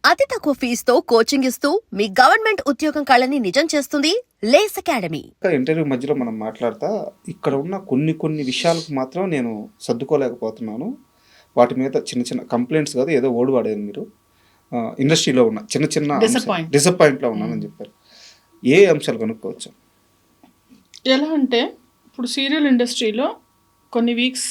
అతి తక్కువ ఫీజుతో కోచింగ్ ఇస్తూ మీ గవర్నమెంట్ ఉద్యోగం కళని నిజం చేస్తుంది లేస్ అకాడమీ. ఇంటర్వ్యూ మధ్యలో మనం మాట్లాడతా ఇక్కడ ఉన్న కొన్ని విషయాలకు మాత్రం నేను సర్దుకోలేకపోతున్నాను. వాటి మీద చిన్న చిన్న కంప్లైంట్స్ కాదు, ఏదో ఓడి వాడారు మీరు. ఇండస్ట్రీలో ఉన్న చిన్న డిసప్పాయింట్లో ఉన్నానని చెప్పారు. ఏ అంశాలు కనుక్కోవచ్చు? ఎలా అంటే ఇప్పుడు సీరియల్ ఇండస్ట్రీలో కొన్ని వీక్స్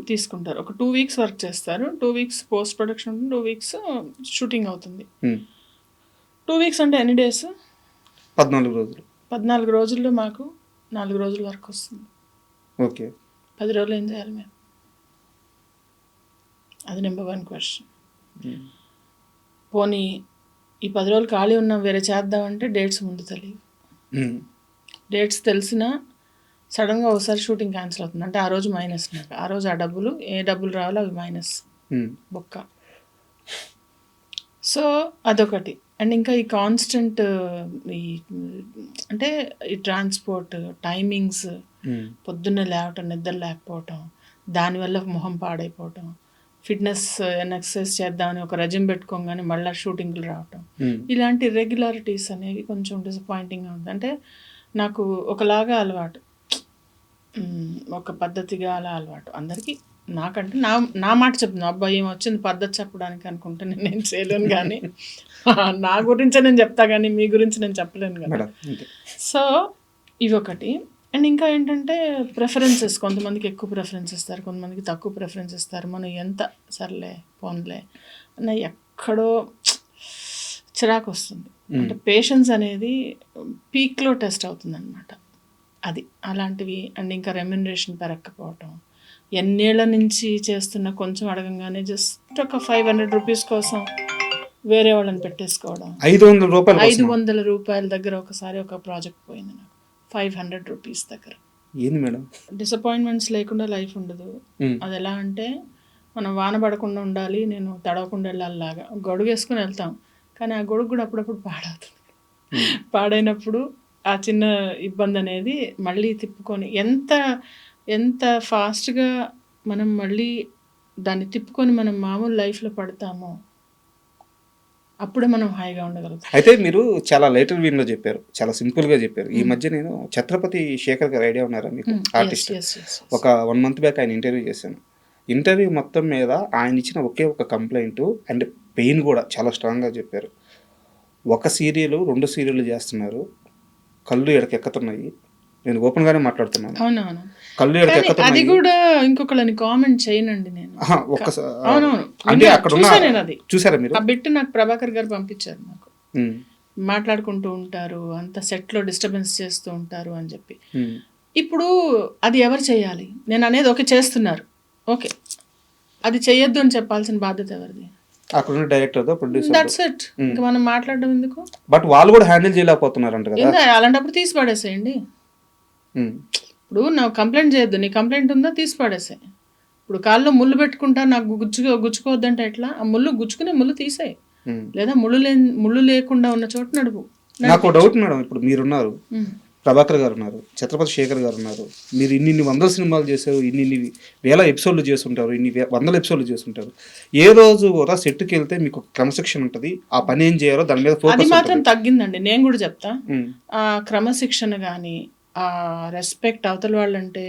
తీసుకుంటారు. ఒక 2 వీక్స్ వర్క్ చేస్తారు, 2 వీక్స్ పోస్ట్ ప్రొడక్షన్ ఉంటుంది, 2 వీక్స్ షూటింగ్ అవుతుంది. 2 వీక్స్ అంటే ఎన్ని డేస్? 14 రోజులు. 14 రోజుల్లో మాకు 4 రోజులు వర్క్ వస్తుంది. ఓకే, 10 రోజులు ఏం చేయాలి మేము? అది నెంబర్ 1 క్వశ్చన్. పోనీ ఈ 10 రోజులు ఖాళీ ఉన్నాం, వేరే చేద్దామంటే డేట్స్ ముందు తెలియదు. డేట్స్ తెలిసినా సడన్గా ఒకసారి షూటింగ్ క్యాన్సిల్ అవుతుంది అంటే ఆ రోజు మైనస్. నాకు ఆ రోజు ఏ డబ్బులు రావాలో అవి మైనస్ బొక్క. సో అదొకటి. అండ్ ఇంకా ఈ కాన్స్టెంట్ అంటే ఈ ట్రాన్స్పోర్ట్ టైమింగ్స్, పొద్దున్నే లేవటం, నిద్ర లేకపోవటం, దానివల్ల మొహం పాడైపోవటం, ఫిట్నెస్ ఎక్సర్సైజ్ చేద్దామని ఒక రెజిమ్ పెట్టుకోగానే మళ్ళీ షూటింగ్లు రావటం, ఇలాంటి ఇర్రెగ్యులారిటీస్ అనేవి కొంచెం డిసప్పాయింటింగ్గా ఉంది. అంటే నాకు ఒకలాగా అలవాటు, ఒక పద్ధతిగా అలా అలవాటు అందరికీ. నాకంటే నా మాట చెప్తున్నాను, అబ్బాయి ఏం వచ్చింది పద్ధతి చెప్పడానికి అనుకుంటే నేను చేయలేను, కానీ నా గురించే నేను చెప్తా కానీ మీ గురించి నేను చెప్పలేను కదా. సో ఇవి ఒకటి. అండ్ ఇంకా ఏంటంటే ప్రిఫరెన్సెస్, కొంతమందికి ఎక్కువ ప్రిఫరెన్స్ ఇస్తారు, కొంతమందికి తక్కువ ప్రిఫరెన్స్ ఇస్తారు. మనం ఎంత సర్లే పోన్లే అన్న ఎక్కడో చిరాకు వస్తుంది. అంటే పేషెన్స్ అనేది పీక్లో టెస్ట్ అవుతుంది అనమాట. అది అలాంటివి. అండ్ ఇంకా రెమ్యునరేషన్ పెరగకపోవటం, ఎన్నేళ్ల నుంచి చేస్తున్న కొంచెం అడగంగానే జస్ట్ ఒక 500 రూపీస్ కోసం వేరే వాళ్ళని పెట్టేసుకోవడం. 500 రూపాయల దగ్గర ఒకసారి ఒక ప్రాజెక్ట్ పోయింది నాకు, 500 రూపీస్ దగ్గర. ఏంది మేడం? డిసప్పాయింట్మెంట్స్ లేకుండా లైఫ్ ఉండదు. అది ఎలా అంటే మనం వాన పడకుండా ఉండాలి, నేను తడవకుండా వెళ్ళాలిలాగా గొడుగు వేసుకుని వెళ్తాం, కానీ ఆ గొడుగు కూడా అప్పుడప్పుడు పాడవుతుంది. పాడైనప్పుడు ఆ చిన్న ఇబ్బంది అనేది మళ్ళీ తిప్పుకొని ఎంత ఫాస్ట్గా మనం మళ్ళీ దాన్ని తిప్పుకొని మనం మామూలు లైఫ్లో పడతామో అప్పుడే మనం హాయిగా ఉండగలుగుతాం. అయితే మీరు చాలా లైటర్ వీన్లో చెప్పారు, చాలా సింపుల్గా చెప్పారు. ఈ మధ్య నేను ఛత్రపతి శేఖర్ గారు ఐడియా ఉన్నారా మీకు? ఆర్టిస్ట్. ఒక 1 మంత్ బ్యాక్ ఆయన ఇంటర్వ్యూ చేశాను. ఇంటర్వ్యూ మొత్తం మీద ఆయన ఇచ్చిన ఒకే ఒక కంప్లైంట్ అండ్ పెయిన్ కూడా చాలా స్ట్రాంగ్గా చెప్పారు. 1 సీరియల్ 2 సీరియల్ చేస్తున్నారు, కళ్ళు ఎడకెక్కుతున్నాయి. నేను ఓపెన్ గానే మాట్లాడుతున్నాను. అవునవును, కళ్ళు ఎడకెక్కుతున్నాయి. అది కూడా ఇంకొకళ్ళని కామెంట్ చేయనండి నేను. అవునవును, అంటే అక్కడ చూసారా మీరు? ఆ బిట్ నాకు ప్రభాకర్ గారు పంపించారు. నాకు మాట్లాడుకుంటూ ఉంటారు, అంత సెట్ లో డిస్టర్బెన్స్ చేస్తూ ఉంటారు అని చెప్పి. ఇప్పుడు అది ఎవరు చేయాలి? నేను అనేది ఓకే చేస్తున్నారు, ఓకే, అది చెయ్యొద్దు అని చెప్పాల్సిన బాధ్యత ఎవరిది? అక్కడ డైరెక్టర్, ప్రొడ్యూసర్. That's it. ఇంకా మనం మాట్లాడడం ఎందుకు? బట్ వాళ్ళు కూడా హ్యాండిల్ చేయలేకపోతున్నారు అంట కదా. అలాంటప్పుడు తీసి పడేసేయండి. ఇప్పుడు నాకు కంప్లైంట్ చేయొద్దు, నీ కంప్లైంట్ ఉందా తీసి పడేసాయి. ఇప్పుడు కాల్లో ముళ్ళు పెట్టుకుంటా, నాకు గుచ్చుకోవద్దంటే ఎట్లా? ఆ ముళ్ళు తీసేయి, లేదా ముళ్ళు లేకుండా ఉన్న చోట నడుపు. నాకు డౌట్ మేడం, ఇప్పుడు మీరున్నారు, ప్రభాకర్ గారు ఉన్నారు, ఛత్రపతి శేఖర్ గారు ఉన్నారు, మీరు ఇన్ని 100 సినిమాలు చేశారు, ఇన్ని వేల ఎపిసోడ్లు చేస్తుంటారు, ఇన్ని 100 ఎపిసోడ్లు చేస్తుంటారు. ఏ రోజు కూడా సెట్కి వెళ్తే మీకు క్రమశిక్షణ ఉంటుంది, ఆ పని ఏం చేయాలో దాని మీద ఫోకస్. అది మాత్రం తగ్గిందండి, నేను కూడా చెప్తా. ఆ క్రమశిక్షణ కానీ ఆ రెస్పెక్ట్ అవతల వాళ్ళంటే,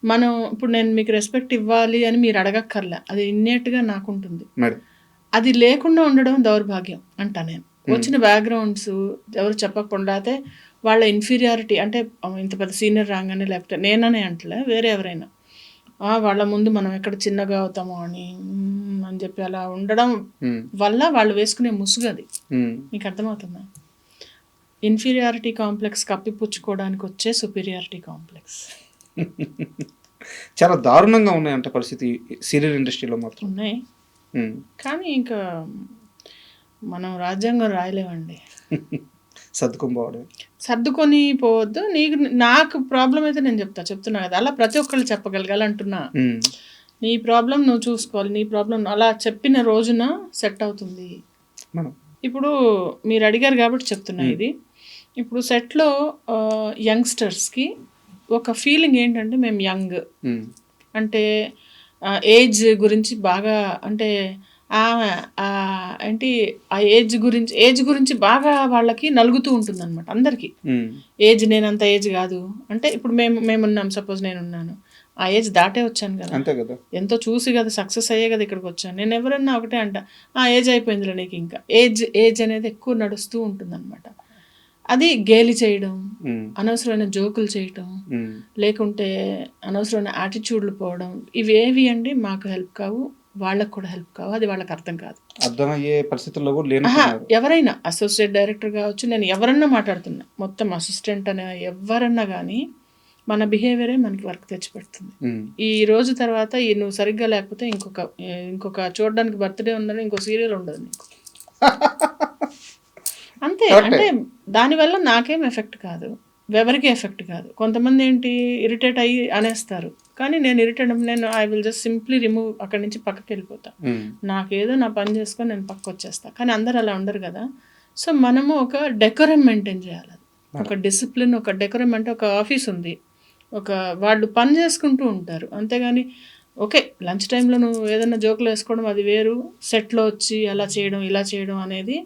మనం ఇప్పుడు నేను మీకు రెస్పెక్ట్ ఇవ్వాలి అని మీరు అడగక్కర్లే, అది ఇన్నేట్గా నాకు ఉంటుంది. అది లేకుండా ఉండడం దౌర్భాగ్యం అంటా నేను. వచ్చిన బ్యాక్గ్రౌండ్స్ ఎవరు చెప్పకుండా అయితే వాళ్ళ ఇన్ఫీరియారిటీ, అంటే ఇంత పెద్ద సీనియర్ రాగానే, లేకపోతే నేననే అంటలే, వేరే ఎవరైనా వాళ్ళ ముందు మనం ఎక్కడ చిన్నగా అవుతామో అని చెప్పి అలా ఉండడం వల్ల వాళ్ళు వేసుకునే ముసుగది. మీకు అర్థమవుతుందా? ఇన్ఫీరియారిటీ కాంప్లెక్స్ కప్పిపుచ్చుకోవడానికి వచ్చే సుపీరియారిటీ కాంప్లెక్స్. చాలా దారుణంగా ఉన్నాయంట పరిస్థితి సీరియల్ ఇండస్ట్రీలో మాత్రం. ఉన్నాయి, కానీ ఇంకా మనం రాజ్యాంగం రాయలేమండి. సర్దుకొని పోవద్దు. నాకు ప్రాబ్లం అయితే నేను చెప్తున్నా కదా, అలా ప్రతి ఒక్కళ్ళు చెప్పగలగాలంటున్నా. నీ ప్రాబ్లం నువ్వు చూసుకోవాలి, నీ ప్రాబ్లం అలా చెప్పిన రోజున సెట్ అవుతుంది. ఇప్పుడు మీరు అడిగారు కాబట్టి చెప్తున్నా ఇది. ఇప్పుడు సెట్లో యంగ్స్టర్స్కి ఒక ఫీలింగ్ ఏంటంటే మేము యంగ్, అంటే ఏజ్ గురించి బాగా, అంటే ఏంటి ఆ ఏజ్ గురించి బాగా వాళ్ళకి నలుగుతూ ఉంటుంది అనమాట అందరికీ. ఏజ్ నేనంత ఏజ్ కాదు అంటే ఇప్పుడు మేమున్నాం, సపోజ్ నేనున్నాను, ఆ ఏజ్ దాటే వచ్చాను కదా, అంతే కదా, ఎంతో చూసి కదా సక్సెస్ అయ్యే కదా ఇక్కడికి వచ్చాను. నేను ఎవరన్నా ఒకటే అంట, ఆ ఏజ్ అయిపోయిందిలే నీకు, ఇంకా ఏజ్ అనేది ఎక్కువ నడుస్తూ ఉంటుంది అనమాట. అది గేలి చేయడం, అనవసరమైన జోకులు చేయటం, లేకుంటే అనవసరమైన యాటిట్యూడ్లు పోవడం, ఇవేవి అండి మాకు హెల్ప్ కావు, వాళ్ళకు కూడా హెల్ప్ కావు. అది వాళ్ళకి అర్థం కాదు, అర్థమయ్యే పరిస్థితుల్లో కూడా లేని. ఎవరైనా అసోసియేట్ డైరెక్టర్ కావచ్చు, నేను ఎవరన్నా మాట్లాడుతున్నా, మొత్తం అసిస్టెంట్ అనే ఎవరన్నా కానీ మన బిహేవియరే మనకి వర్క్ తెచ్చిపెడుతుంది. ఈ రోజు తర్వాత నువ్వు సరిగ్గా లేకపోతే ఇంకొక చూడడానికి బర్త్డే ఉందని ఇంకో సీరియల్ ఉండదు నీకు. అంతే. అంటే దానివల్ల నాకేం ఎఫెక్ట్ కాదు, ఎవరికి ఎఫెక్ట్ కాదు. కొంతమంది ఏంటి ఇరిటేట్ అయ్యి అనేస్తారు, కానీ నేను I will just simply remove, అక్కడి నుంచి పక్కకి వెళ్ళిపోతా. నాకేదో నా పని చేసుకొని నేను పక్కకు వచ్చేస్తా. కానీ అందరు అలా ఉండరు కదా. సో మనము ఒక డెకోరం మెయింటైన్ చేయాలి, ఒక డిసిప్లిన్, ఒక డెకోరం. అంటే ఒక ఆఫీస్ ఉంది, వాళ్ళు పని చేసుకుంటూ ఉంటారు, అంతేగాని ఓకే లంచ్ టైంలో నువ్వు ఏదైనా జోకులు వేసుకోవడం అది వేరు, సెట్లో వచ్చి అలా చేయడం ఇలా చేయడం అనేది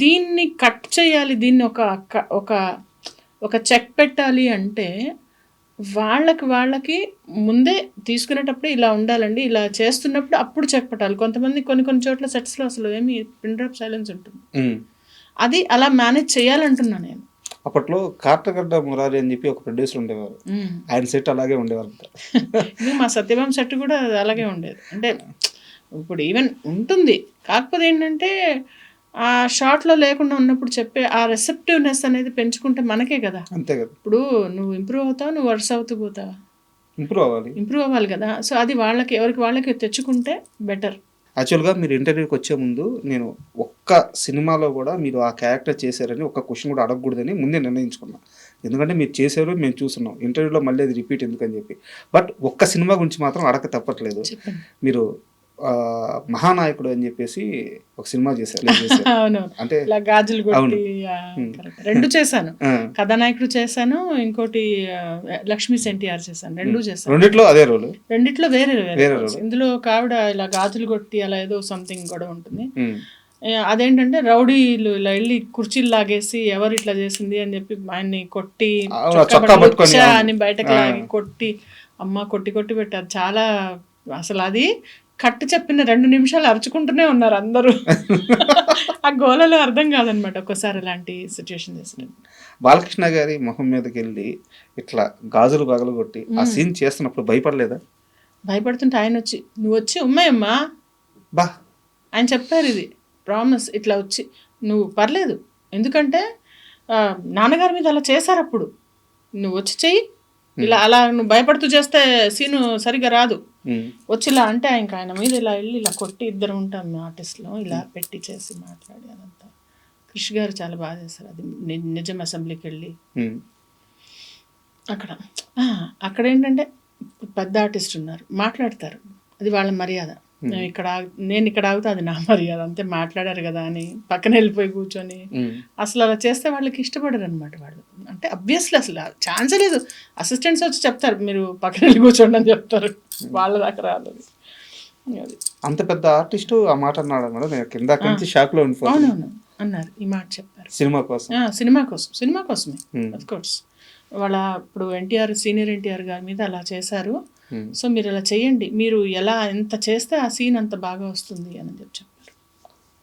దీన్ని కట్ చేయాలి. దీన్ని ఒక చెక్ పెట్టాలి అంటే వాళ్ళకి ముందే తీసుకునేటప్పుడు ఇలా ఉండాలండి, ఇలా చేస్తున్నప్పుడు అప్పుడు చెక్ పెట్టాలి. కొంతమంది కొన్ని చోట్ల సెట్స్లో అసలు ఏమి పిన్ డ్రాప్ సైలెన్స్ ఉంటుంది, అది అలా మేనేజ్ చేయాలంటున్నా నేను. అప్పట్లో కార్తగడ్డ మురారి అని చెప్పి ఒక ప్రొడ్యూసర్ ఉండేవారు, ఆయన సెట్ అలాగే ఉండేవారు. మా సత్యభామ సెట్ కూడా అలాగే ఉండేది. అంటే ఇప్పుడు ఈవెన్ ఉంటుంది, కాకపోతే ఏంటంటే ఆ షార్ట్లో లేకుండా ఉన్నప్పుడు చెప్పే ఆ రెసెప్టివ్నెస్ అనేది పెంచుకుంటే మనకే కదా. అంతే కదా, ఇప్పుడు నువ్వు ఇంప్రూవ్ అవుతావు, నువ్వు వర్స్ అవుతూ పోతావా, ఇంప్రూవ్ అవ్వాలి కదా. సో అది ఎవరికి వాళ్ళకి తెచ్చుకుంటే బెటర్. యాక్చువల్గా మీరు ఇంటర్వ్యూకి వచ్చే ముందు నేను ఒక్క సినిమాలో కూడా మీరు ఆ క్యారెక్టర్ చేశారని ఒక్క క్వశ్చన్ కూడా అడగకూడదని ముందే నిర్ణయించుకున్నాను. ఎందుకంటే మీరు చేశారు, మేము చూస్తున్నాం, ఇంటర్వ్యూలో మళ్ళీ అది రిపీట్ ఎందుకని చెప్పి. బట్ ఒక్క సినిమా గురించి మాత్రం అడగ తప్పట్లేదు. మీరు మహానాయకుడు అని చెప్పేసి ఒక సినిమా చేశారు. అంటే గాజులు కొట్టి రెండు చేశాను, కథానాయకుడు చేశాను, ఇంకోటి లక్ష్మీ ఎన్టీఆర్ చేశాను, రెండు చేశాను. రెండిట్లో అదే రోల్, రెండిట్లో వేరే రోల్. ఇందులో ఒక ఆవిడ ఇలా గాజులు కొట్టి అలా ఏదో సంథింగ్ కూడా ఉంటుంది. అదేంటంటే రౌడీలు ఇలా వెళ్ళి కుర్చీలు లాగేసి ఎవరు ఇట్లా చేసింది అని చెప్పి ఆయన్ని కొట్టి అని బయటకు లాగి కొట్టి అమ్మ కొట్టి పెట్టారు. చాలా అసలు అది కట్టు చెప్పిన 2 నిమిషాలు అరుచుకుంటూనే ఉన్నారు అందరూ. ఆ గోలలో అర్థం కాదనమాట ఒక్కోసారి అలాంటి సిచ్యువేషన్ చేసిన. బాలకృష్ణ గారి మొహం మీదకి వెళ్ళి ఇట్లా గాజులు పగలు కొట్టి ఆ సీన్ చేస్తున్నప్పుడు భయపడలేదా? భయపడుతుంటే ఆయన వచ్చి నువ్వు వచ్చి ఉమ్మాయమ్మా బా ఆయన చెప్పారు, ఇది ప్రామిస్, ఇట్లా వచ్చి నువ్వు పర్లేదు, ఎందుకంటే నాన్నగారి మీద అలా చేశారు, అప్పుడు నువ్వు వచ్చి చెయ్యి, ఇలా అలా నువ్వు భయపడుతూ చేస్తే సీను సరిగా రాదు, వచ్చి ఇలా అంటే ఇంకా ఆయన మీద ఇలా వెళ్ళి ఇలా కొట్టి, ఇద్దరు ఉంటాం ఆర్టిస్ట్లో, ఇలా పెట్టి చేసి మాట్లాడి అదంతా. కృషి గారు చాలా బాగా చేశారు అది. నిజం అసెంబ్లీకి వెళ్ళి అక్కడ ఏంటంటే పెద్ద ఆర్టిస్ట్ ఉన్నారు, మాట్లాడతారు, అది వాళ్ళ మర్యాద. నేను ఇక్కడ ఆగుతా, అది నా మర్యాద, అంతే, మాట్లాడారు కదా అని పక్కన వెళ్ళిపోయి కూర్చొని అసలు అలా చేస్తే వాళ్ళకి ఇష్టపడరు అనమాట వాళ్ళు. అంటే అబ్వియస్లీ అసలు ఛాన్సే లేదు. అసిస్టెంట్స్ వచ్చి చెప్తారు మీరు పక్కన వెళ్ళి కూర్చోండి అని చెప్తారు, వాళ్ళ దాకా రాలేదు. అంత పెద్ద ఆర్టిస్ట్ ఆ మాట అన్నాడు మేడం, నేను కింద నుంచి షాక్ లో ఉండిపోయాను. అవునవును అన్నారు, ఈ మాట చెప్పారు. సినిమా కోసమే అఫ్ కోర్స్. వాళ్ళ ఇప్పుడు సీనియర్ ఎన్టీఆర్ గారి మీద అలా చేశారు, సో మీరు అలా చేయండి, మీరు ఎంత చేస్తే ఆ సీన్ అంత బాగా వస్తుంది అని చెప్పారు.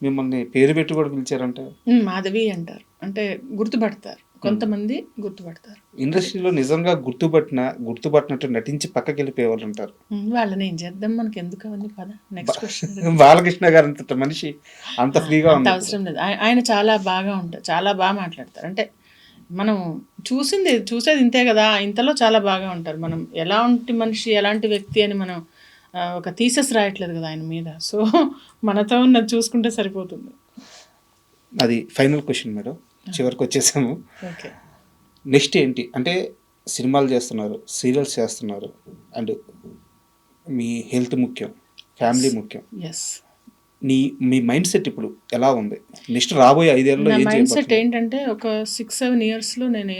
మిమ్మల్ని పేరు పెట్టి కూడా పిలిచారంట. మాధవి అంటారు, అంటే గుర్తుపడతారు, కొంతమంది గుర్తుపడతారు. ఇండస్ట్రీలో నిజంగా గుర్తుపట్టినట్టు నటించి పక్కకి వెళ్ళిపోయేవాళ్ళు ఉంటారు. వాళ్ళని ఏం చేద్దాం, మనకి ఎందుకు అవన్నీ. పద నెక్స్ట్ క్వశ్చన్. బాలకృష్ణ గారు అంత మనిషి అంత ఫ్రీగా అవసరం లేదు, ఆయన చాలా బాగా ఉంటారు, చాలా బాగా మాట్లాడతారు. అంటే మనం చూసేది ఇంతే కదా, ఇంతలో చాలా బాగా ఉంటారు. మనం ఎలాంటి మనిషి, ఎలాంటి వ్యక్తి అని మనం ఒక థీసెస్ రాయట్లేదు కదా ఆయన మీద. సో మనతో ఉన్నది చూసుకుంటే సరిపోతుంది. అది ఫైనల్ క్వశ్చన్ మేడం, చివరికి వచ్చేసాము. ఓకే, నెక్స్ట్ ఏంటి అంటే సినిమాలు చేస్తున్నారు, సీరియల్స్ చేస్తున్నారు, అండ్ మీ హెల్త్ ముఖ్యం, ఫ్యామిలీ ముఖ్యం. ఎస్. మీ మైండ్ సెట్ ఇప్పుడు ఎలా ఉంది? నెక్స్ట్ రాబోయే 5 ఏళ్ళలో నా మైండ్ సెట్ ఏంటంటే ఒక 6-7 ఇయర్స్లో నేను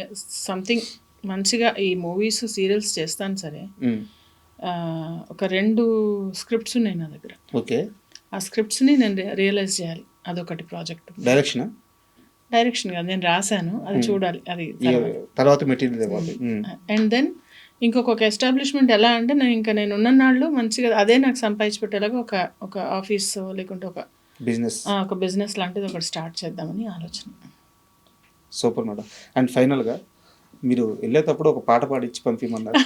సంథింగ్ మంచిగా ఈ మూవీస్ సీరియల్స్ చేస్తాను సరే. ఒక 2 స్క్రిప్ట్స్ ఉన్నాయి నా దగ్గర. ఓకే. ఆ స్క్రిప్ట్స్ని నేను రియలైజ్ చేయాలి, అదొకటి ప్రాజెక్ట్. డైరెక్షన్ కాదు, నేను రాశాను, అది చూడాలి, అది తర్వాత మెటీరియల్. అండ్ దెన్ ఇంకొక ఎస్టాబ్లిష్మెంట్ ఎలా అంటే నేను ఉన్న నాళ్ళు మంచిగా అదే నాకు సంపాదించి పెట్టేలాగా ఒక ఆఫీస్ లేకుంటే ఒక బిజినెస్ లాంటిది ఒకటి స్టార్ట్ చేద్దామని ఆలోచన. Super madam. అండ్ ఫైనల్గా మీరు వెళ్ళేటప్పుడు ఒక పాట పాడిచ్చి పంపిమన్నారు.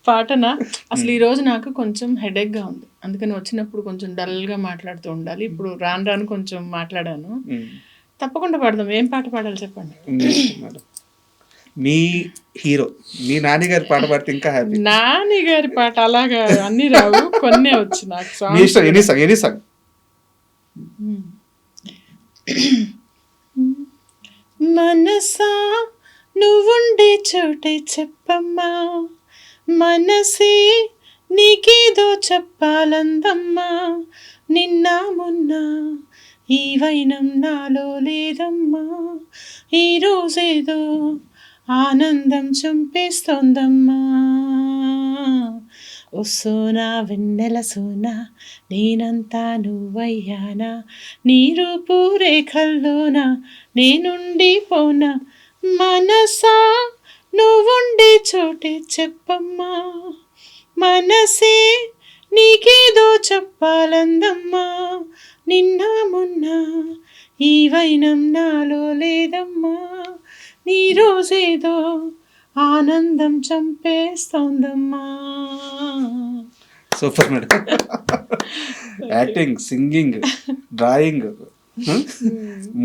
పాటనా? అసలు ఈరోజు నాకు కొంచెం హెడేక్గా ఉంది, అందుకని వచ్చినప్పుడు కొంచెం డల్గా మాట్లాడుతూ ఉండాలి. ఇప్పుడు రాను కొంచెం మాట్లాడాను. తప్పకుండా పాడదాం. ఏం పాట పాడాలి చెప్పండి. మీ హీరో మీ నాని గారి పాట పాడితే ఇంకా హ్యాపీ. నాని గారి పాట అలాగా అన్ని రావు, కొన్నే వచ్చు నాకు. Any song. మనసా నువ్వుండే చోటే చెప్పమ్మా, మనసే నీకేదో చెప్పాలందమ్మా, నిన్న మొన్న ఈ వైనం నాలో లేదమ్మా, ఈరోజేదో ఆనందం చంపేస్తోందమ్మా. ఓ సోనా వెన్నెల సోనా, నేనంతా నువ్వయ్యానా, నీ రూపు రేఖల్లోనా నేనుండిపోనా, మనసా నువ్వుండే చోటే చెప్పమ్మా, మనసే నీకేదో చెప్పాలందమ్మా, నిన్న మొన్న ఈ వైనం నాలో లేదమ్మా, నీ రోజేదో ఆనందం చంపేస్తోందమ్మా. Super madam. Acting, singing, drawing,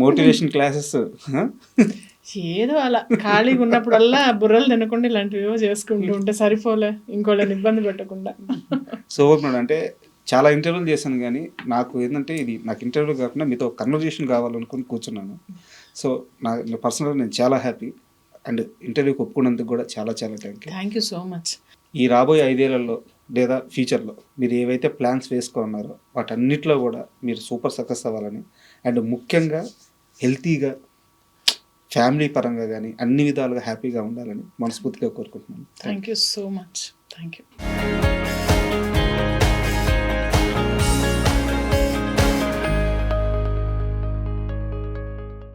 motivation classes, ఏదో అలా ఖాళీగా ఉన్నప్పుడల్లా బుర్రలు తినకుండా ఇలాంటివి చేసుకుంటూ ఉంటే సరిపోలే, ఇంకోళ్ళని ఇబ్బంది పెట్టకుండా. Super madam. అంటే చాలా ఇంటర్వ్యూలు చేశాను కానీ నాకు ఏంటంటే ఇది నాకు ఇంటర్వ్యూ కాకుండా మీతో కన్వర్జేషన్ కావాలనుకుని కూర్చున్నాను. సో పర్సనల్గా నేను చాలా హ్యాపీ. అండ్ ఇంటర్వ్యూకి ఒప్పుకున్నందుకు కూడా చాలా చాలా థ్యాంక్ యూ సో మచ్. ఈ రాబోయే 5 ఏళ్లలో లేదా ఫ్యూచర్లో మీరు ఏవైతే ప్లాన్స్ వేసుకున్నారో వాటన్నిటిలో కూడా మీరు సూపర్ సక్సెస్ అవ్వాలని, అండ్ ముఖ్యంగా హెల్తీగా ఫ్యామిలీ పరంగా కానీ అన్ని విధాలుగా హ్యాపీగా ఉండాలని మనస్ఫూర్తిగా కోరుకుంటున్నాను. Thank you so much. Thank you.